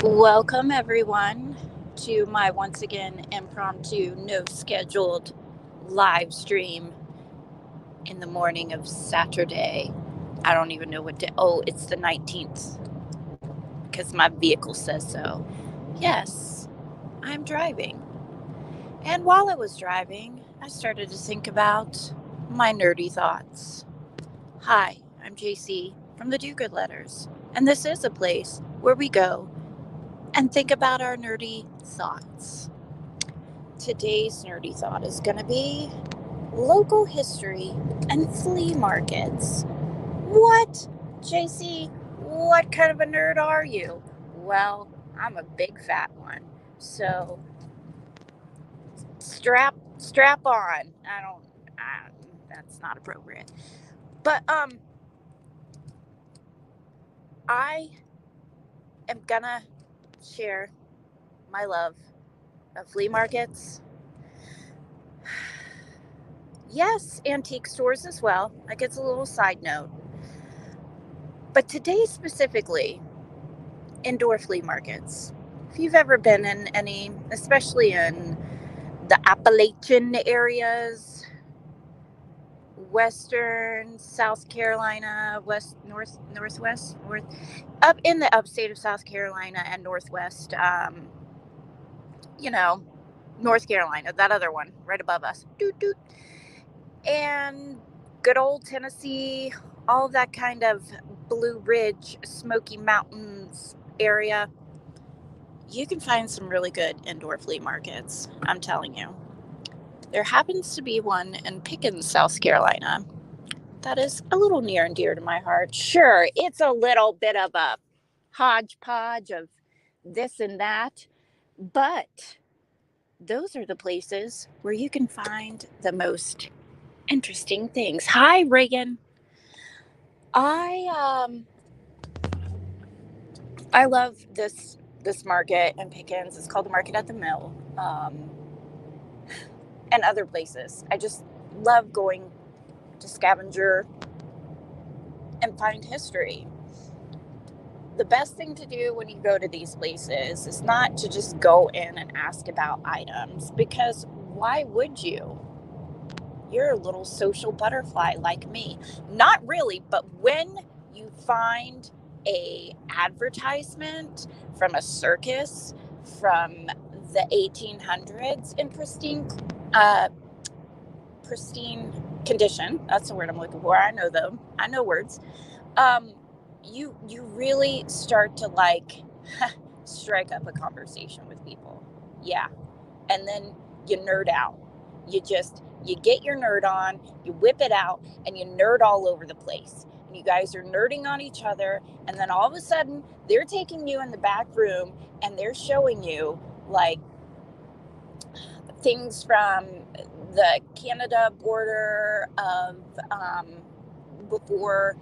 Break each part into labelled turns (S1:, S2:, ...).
S1: Welcome, everyone, to my once again impromptu, no scheduled live stream in the morning of Saturday. I don't even know what day. Oh, it's the 19th because my vehicle says so. Yes, I'm driving. And while I was driving, I started to think about my nerdy thoughts. Hi, I'm JC from the Do Good Letters, and this is a place where we go and think about our nerdy thoughts. Today's nerdy thought is going to be local history and flea markets. What? JC, what kind of a nerd are you? Well, I'm a big fat one. So strap on. That's not appropriate. But I am gonna share my love of flea markets. Yes, antique stores as well. Like, it's a little side note. But today specifically, indoor flea markets. If you've ever been in any, especially in the Appalachian areas, Western South Carolina, North, up in the upstate of South Carolina and Northwest, you know, North Carolina, that other one right above us, doot doot, and good old Tennessee, all of that kind of Blue Ridge, Smoky Mountains area, you can find some really good indoor flea markets. I'm telling you. There happens to be one in Pickens, South Carolina, that is a little near and dear to my heart. Sure, it's a little bit of a hodgepodge of this and that, but those are the places where you can find the most interesting things. Hi, Reagan. I I love this market in Pickens. It's called the Market at the Mill, and other places. I just love going to scavenger and find history. The best thing to do when you go to these places is not to just go in and ask about items, because why would you? You're a little social butterfly like me. Not really, but when you find a advertisement from a circus from the 1800s in pristine condition, that's the word I'm looking for. I know them. I know words. Um, you really start to strike up a conversation with people. Yeah. And then you nerd out. You get your nerd on, you whip it out, and you nerd all over the place. And you guys are nerding on each other, and then all of a sudden they're taking you in the back room and they're showing you like things from the Canada border of before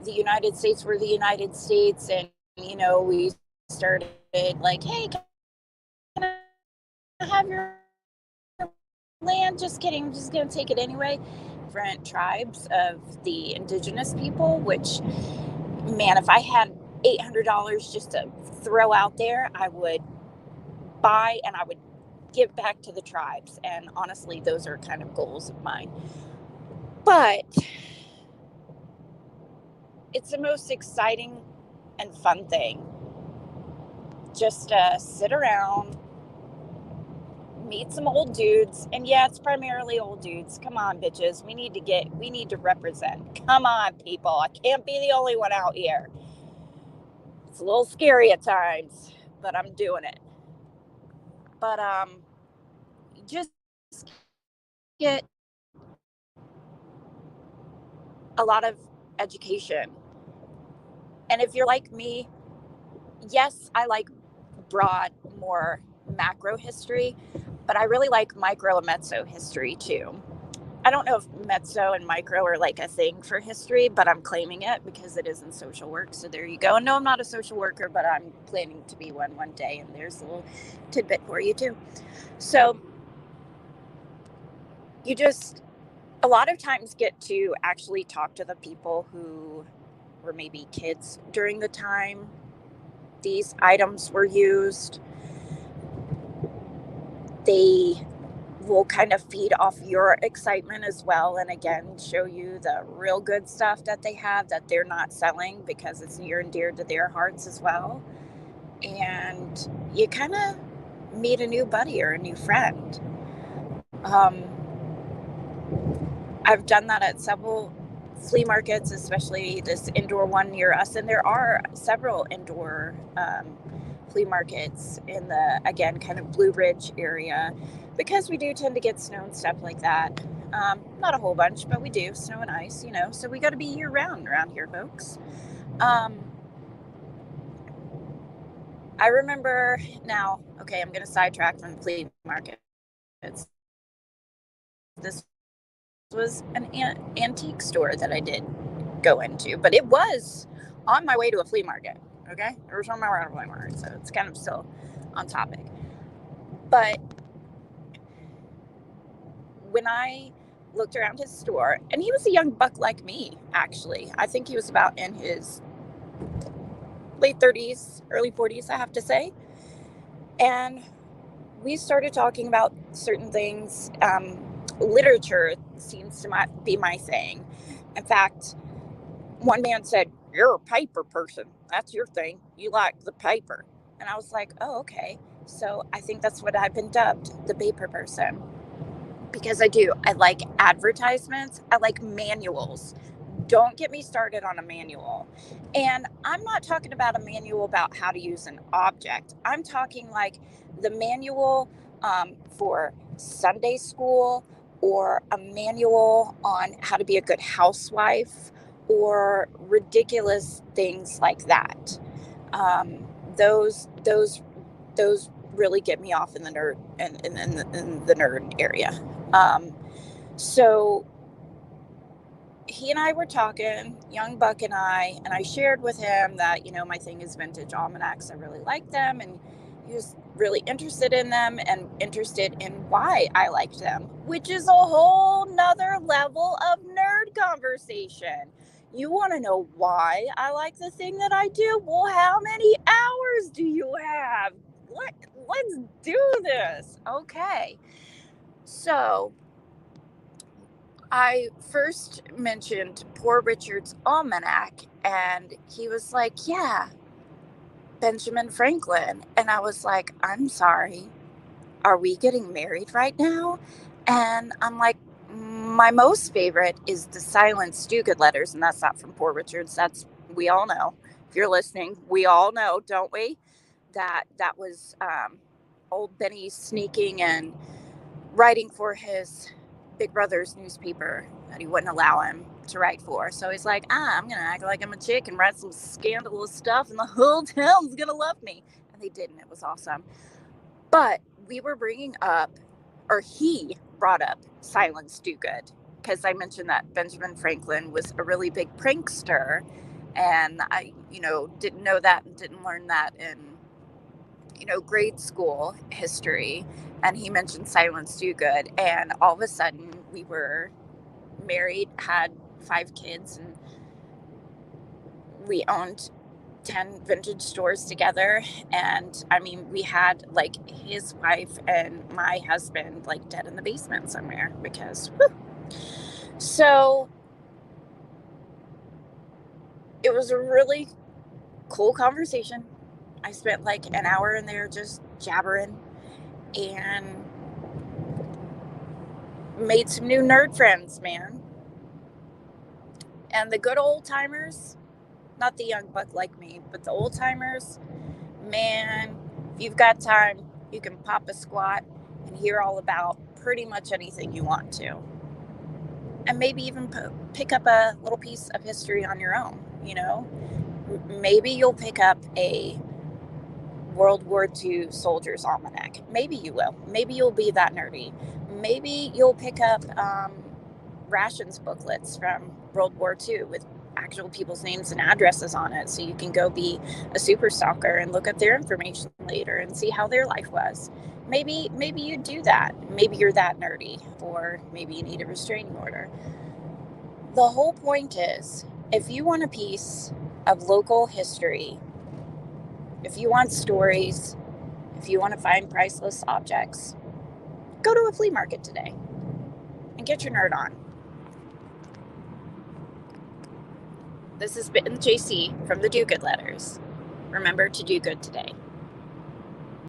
S1: the United States were the United States, and we started like, hey, can I have your land? Just kidding, I'm just gonna take it anyway. Different tribes of the indigenous people, which, man, if I had $800 just to throw out there, I would buy and I would give back to the tribes. And honestly, those are kind of goals of mine. But it's the most exciting and fun thing. Just sit around, meet some old dudes. And yeah, it's primarily old dudes. Come on, bitches. We need to represent. Come on, people. I can't be the only one out here. It's a little scary at times, but I'm doing it. But just get a lot of education. And if you're like me, yes, I like broad, more macro history, but I really like micro and mezzo history too. I don't know if mezzo and micro are like a thing for history, but I'm claiming it because it is in social work. So there you go. And no, I'm not a social worker, but I'm planning to be one day. And there's a little tidbit for you too. So you just a lot of times get to actually talk to the people who were maybe kids during the time, these items were used. They will kind of feed off your excitement as well, and again show you the real good stuff that they have that they're not selling because it's near and dear to their hearts as well. And you kind of meet a new buddy or a new friend. I've done that at several flea markets, especially this indoor one near us, and there are several indoor flea markets in the, again, kind of Blue Ridge area, because we do tend to get snow and stuff like that. Not a whole bunch, but we do, snow and ice, so we got to be year round around here, folks. I remember now, okay, I'm going to sidetrack from the flea market. This was an antique store that I did go into, but it was on my way to a flea market. Okay, it was on my way to a flea market, so it's kind of still on topic. But when I looked around his store, and he was a young buck like me, actually. I think he was about in his late 30s, early 40s, I have to say. And we started talking about certain things. Literature seems to be my thing. In fact, one man said, "You're a paper person. That's your thing. You like the paper." And I was like, "Oh, okay." So I think that's what I've been dubbed, the paper person. Because I do. I like advertisements. I like manuals. Don't get me started on a manual. And I'm not talking about a manual about how to use an object. I'm talking like the manual for Sunday school, or a manual on how to be a good housewife, or ridiculous things like that. Those really get me off in the nerd in the nerd area. So he and I were talking, young buck and I shared with him that, my thing is vintage almanacs. I really like them. And he was really interested in them and interested in why I liked them, which is a whole nother level of nerd conversation. You want to know why I like the thing that I do? Well, how many hours do you have? Let's do this. Okay. So I first mentioned Poor Richard's Almanac, and he was like, "Yeah, Benjamin Franklin." And I was like, "I'm sorry, are we getting married right now?" And I'm like, "My most favorite is the Silence Do-Good letters," and that's not from Poor Richard's. That's, we all know. If you're listening, we all know, don't we? That was old Benny sneaking and writing for his big brother's newspaper that he wouldn't allow him to write for. So he's like, I'm going to act like I'm a chick and write some scandalous stuff, and the whole town's going to love me. And they did, and it was awesome. But we were bringing up, or he brought up, Silence Do-Good, because I mentioned that Benjamin Franklin was a really big prankster. And I, didn't know that and didn't learn that in, grade school history. And he mentioned Silence Do-Good, and all of a sudden we were married, had 5 kids, and we owned 10 vintage stores together. And I mean, we had like his wife and my husband like dead in the basement somewhere because so it was a really cool conversation. I spent like an hour in there just jabbering and made some new nerd friends, man. And the good old timers, not the young buck like me, but the old timers, man, if you've got time, you can pop a squat and hear all about pretty much anything you want to. And maybe even pick up a little piece of history on your own, Maybe you'll pick up a World War II Soldier's Almanac. Maybe you will. Maybe you'll be that nerdy. Maybe you'll pick up rations booklets from World War II with actual people's names and addresses on it, so you can go be a super stalker and look up their information later and see how their life was. Maybe you do that. Maybe you're that nerdy, or maybe you need a restraining order. The whole point is, if you want a piece of local history If you want stories, if you want to find priceless objects, go to a flea market today and get your nerd on. This has been JC from the Do Good Letters. Remember to do good today.